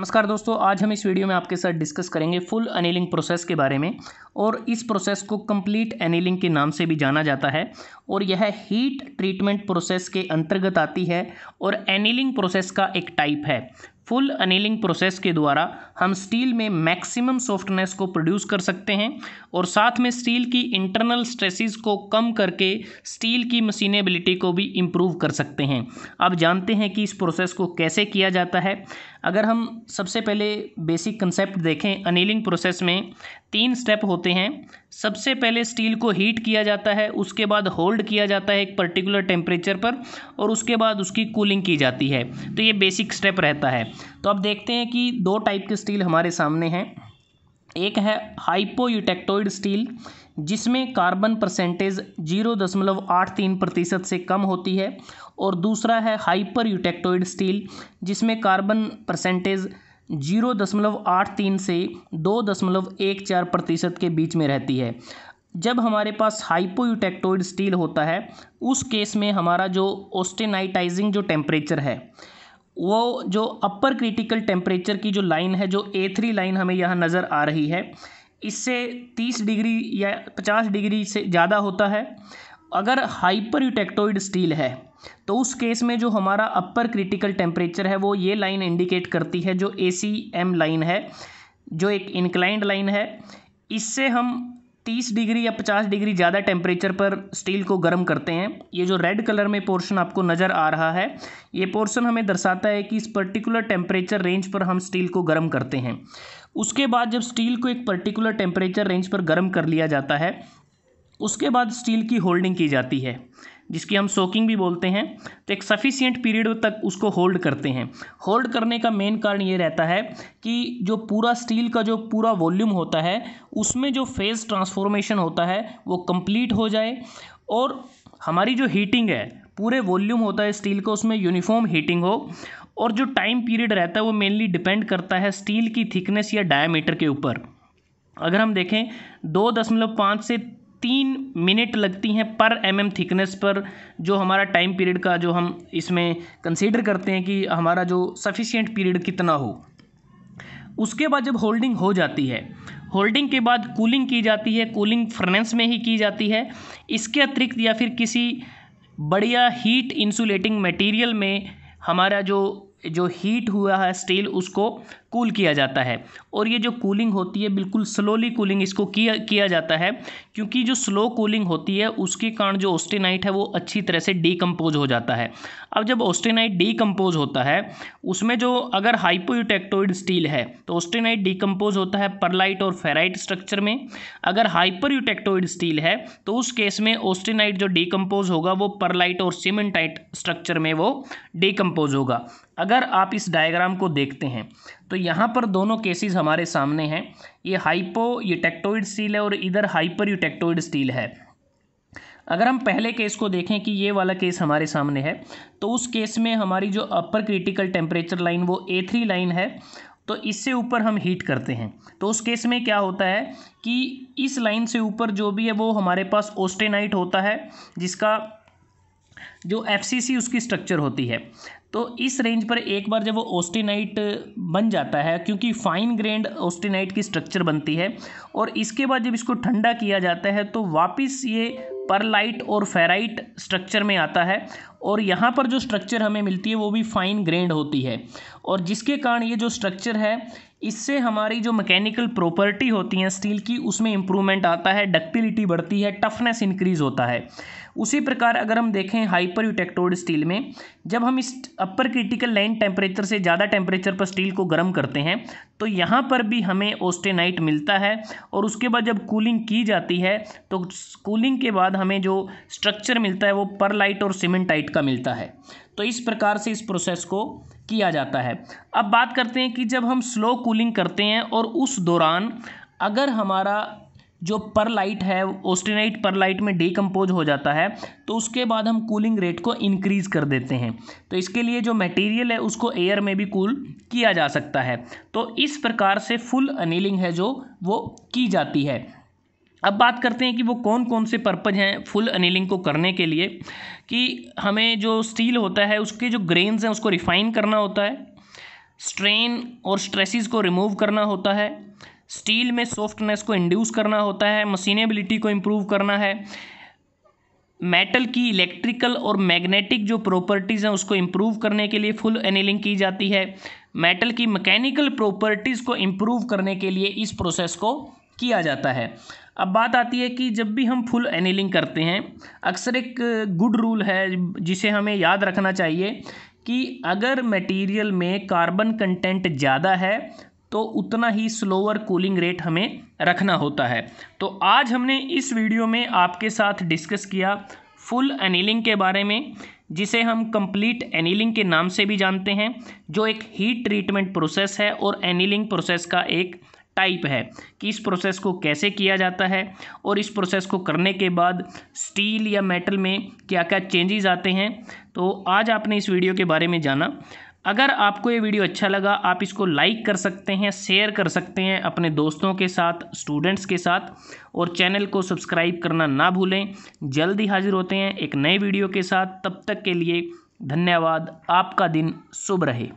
नमस्कार दोस्तों, आज हम इस वीडियो में आपके साथ डिस्कस करेंगे फुल एनीलिंग प्रोसेस के बारे में। और इस प्रोसेस को कंप्लीट एनीलिंग के नाम से भी जाना जाता है और यह हीट ट्रीटमेंट प्रोसेस के अंतर्गत आती है और एनीलिंग प्रोसेस का एक टाइप है। फुल एनीलिंग प्रोसेस के द्वारा हम स्टील में मैक्सिमम सॉफ्टनेस को प्रोड्यूस कर सकते हैं और साथ में स्टील की इंटरनल स्ट्रेसेस को कम करके स्टील की मशीनेबिलिटी को भी इम्प्रूव कर सकते हैं। अब जानते हैं कि इस प्रोसेस को कैसे किया जाता है। अगर हम सबसे पहले बेसिक कंसेप्ट देखें, एनीलिंग प्रोसेस में 3 स्टेप होते हैं। सबसे पहले स्टील को हीट किया जाता है, उसके बाद होल्ड किया जाता है एक पर्टिकुलर टेम्परेचर पर और उसके बाद उसकी कूलिंग की जाती है। तो ये बेसिक स्टेप रहता है। तो अब देखते हैं कि 2 टाइप के स्टील हमारे सामने हैं। एक है हाइपोयूटेक्टोइड स्टील, जिसमें कार्बन परसेंटेज 0.83% से कम होती है, और दूसरा है हाइपर यूटेक्टोइड स्टील, जिसमें कार्बन परसेंटेज 0.83 से 2.14% के बीच में रहती है। जब हमारे पास हाइपोयूटेक्टोइड स्टील होता है, उस केस में हमारा जो ऑस्टेनाइटाइजिंग जो टेम्परेचर है, वो जो अपर क्रिटिकल टेम्परेचर की जो लाइन है, जो A3 लाइन हमें यहाँ नज़र आ रही है, इससे 30 डिग्री या 50 डिग्री से ज़्यादा होता है। अगर हाइपर यूटेक्टोइड स्टील है तो उस केस में जो हमारा अपर क्रिटिकल टेम्परेचर है वो ये लाइन इंडिकेट करती है, जो ACM लाइन है, जो एक इंक्लाइंड लाइन है। इससे हम 30 डिग्री या 50 डिग्री ज़्यादा टेम्परेचर पर स्टील को गर्म करते हैं। ये जो रेड कलर में पोर्शन आपको नज़र आ रहा है, ये पोर्शन हमें दर्शाता है कि इस पर्टिकुलर टेम्परेचर रेंज पर हम स्टील को गर्म करते हैं। उसके बाद जब स्टील को एक पर्टिकुलर टेम्परेचर रेंज पर गर्म कर लिया जाता है, उसके बाद स्टील की होल्डिंग की जाती है, जिसकी हम सोकिंग भी बोलते हैं। तो एक सफिशिएंट पीरियड तक उसको होल्ड करते हैं। होल्ड करने का मेन कारण ये रहता है कि जो पूरा स्टील का जो पूरा वॉल्यूम होता है, उसमें जो फेज़ ट्रांसफॉर्मेशन होता है वो कंप्लीट हो जाए, और हमारी जो हीटिंग है, पूरे वॉल्यूम होता है स्टील का, उसमें यूनिफॉर्म हीटिंग हो। और जो टाइम पीरियड रहता है वो मेनली डिपेंड करता है स्टील की थिकनेस या डायामीटर के ऊपर। अगर हम देखें 2.5 से 3 मिनट लगती हैं पर mm थिकनेस पर, जो हमारा टाइम पीरियड का जो हम इसमें कंसीडर करते हैं कि हमारा जो सफिशिएंट पीरियड कितना हो। उसके बाद जब होल्डिंग हो जाती है, होल्डिंग के बाद कूलिंग की जाती है। कूलिंग फर्नेस में ही की जाती है। इसके अतिरिक्त या फिर किसी बढ़िया हीट इंसुलेटिंग मटेरियल में हमारा जो हीट हुआ है स्टील, उसको कूल किया जाता है। और ये जो कूलिंग होती है, बिल्कुल स्लोली कूलिंग इसको किया जाता है, क्योंकि जो स्लो कूलिंग होती है उसके कारण जो ऑस्टेनाइट है वो अच्छी तरह से डीकम्पोज हो जाता है। अब जब ऑस्टेनाइट डीकम्पोज होता है, उसमें जो अगर हाइपोयूटेक्टोइड स्टील है तो ऑस्टेनाइट डीकम्पोज होता है परलाइट और फेराइट स्ट्रक्चर में। अगर हाइपरयूटेक्टोइड स्टील है तो उस केस में ऑस्टेनाइट जो डीकम्पोज होगा वो परलाइट और सीमेंटाइट स्ट्रक्चर में वो डीकम्पोज होगा। अगर आप इस डायग्राम को देखते हैं तो यहाँ पर दोनों केसेस हमारे सामने हैं। ये हाइपोयूटेक्टोइड स्टील है और इधर हाइपरयूटेक्टोइड स्टील है। अगर हम पहले केस को देखें कि ये वाला केस हमारे सामने है, तो उस केस में हमारी जो अपर क्रिटिकल टेम्परेचर लाइन वो A3 लाइन है, तो इससे ऊपर हम हीट करते हैं। तो उस केस में क्या होता है कि इस लाइन से ऊपर जो भी है वो हमारे पास ऑस्टेनाइट होता है, जिसका जो FCC उसकी स्ट्रक्चर होती है। तो इस रेंज पर एक बार जब वो ऑस्टेनाइट बन जाता है, क्योंकि फाइन ग्रेन्ड ऑस्टेनाइट की स्ट्रक्चर बनती है, और इसके बाद जब इसको ठंडा किया जाता है तो वापस ये परलाइट और फेराइट स्ट्रक्चर में आता है, और यहाँ पर जो स्ट्रक्चर हमें मिलती है वो भी फाइन ग्रेन्ड होती है। और जिसके कारण ये जो स्ट्रक्चर है, इससे हमारी जो मैकेनिकल प्रॉपर्टी होती हैं स्टील की, उसमें इम्प्रूवमेंट आता है, डक्टिलिटी बढ़ती है, टफनेस इंक्रीज होता है। उसी प्रकार अगर हम देखें हाइपरयूटेक्टोइड स्टील में, जब हम इस अपर क्रिटिकल लाइन टेम्परेचर से ज़्यादा टेम्परेचर पर स्टील को गर्म करते हैं तो यहाँ पर भी हमें ऑस्टेनाइट मिलता है। और उसके बाद जब कूलिंग की जाती है तो कूलिंग के बाद हमें जो स्ट्रक्चर मिलता है वो परलाइट और सीमेंटाइट का मिलता है। तो इस प्रकार से इस प्रोसेस को किया जाता है। अब बात करते हैं कि जब हम स्लो कूलिंग करते हैं और उस दौरान अगर हमारा जो परलाइट है ऑस्टेनाइट परलाइट में डीकम्पोज हो जाता है, तो उसके बाद हम कूलिंग रेट को इंक्रीज़ कर देते हैं। तो इसके लिए जो मटेरियल है उसको एयर में भी कूल किया जा सकता है। तो इस प्रकार से फुल एनीलिंग है जो वो की जाती है। अब बात करते हैं कि वो कौन कौन से पर्पज़ हैं फुल एनीलिंग को करने के लिए। कि हमें जो स्टील होता है उसके जो ग्रेन्स हैं उसको रिफ़ाइन करना होता है, स्ट्रेन और स्ट्रेसिस को रिमूव करना होता है, स्टील में सॉफ्टनेस को इंड्यूस करना होता है, मशीनेबिलिटी को इम्प्रूव करना है, मेटल की इलेक्ट्रिकल और मैग्नेटिक जो प्रॉपर्टीज़ हैं उसको इम्प्रूव करने के लिए फुल एनीलिंग की जाती है, मेटल की मैकेनिकल प्रॉपर्टीज़ को इम्प्रूव करने के लिए इस प्रोसेस को किया जाता है। अब बात आती है कि जब भी हम फुल एनीलिंग करते हैं, अक्सर एक गुड रूल है जिसे हमें याद रखना चाहिए कि अगर मटेरियल में कार्बन कंटेंट ज़्यादा है तो उतना ही स्लोअर कूलिंग रेट हमें रखना होता है। तो आज हमने इस वीडियो में आपके साथ डिस्कस किया फुल एनीलिंग के बारे में, जिसे हम कंप्लीट एनीलिंग के नाम से भी जानते हैं, जो एक हीट ट्रीटमेंट प्रोसेस है और एनीलिंग प्रोसेस का एक टाइप है कि इस प्रोसेस को कैसे किया जाता है और इस प्रोसेस को करने के बाद स्टील या मेटल में क्या क्या चेंजेस आते हैं। तो आज आपने इस वीडियो के बारे में जाना। अगर आपको ये वीडियो अच्छा लगा, आप इसको लाइक कर सकते हैं, शेयर कर सकते हैं अपने दोस्तों के साथ, स्टूडेंट्स के साथ, और चैनल को सब्सक्राइब करना ना भूलें। जल्दी हाजिर होते हैं एक नए वीडियो के साथ, तब तक के लिए धन्यवाद। आपका दिन शुभ रहे।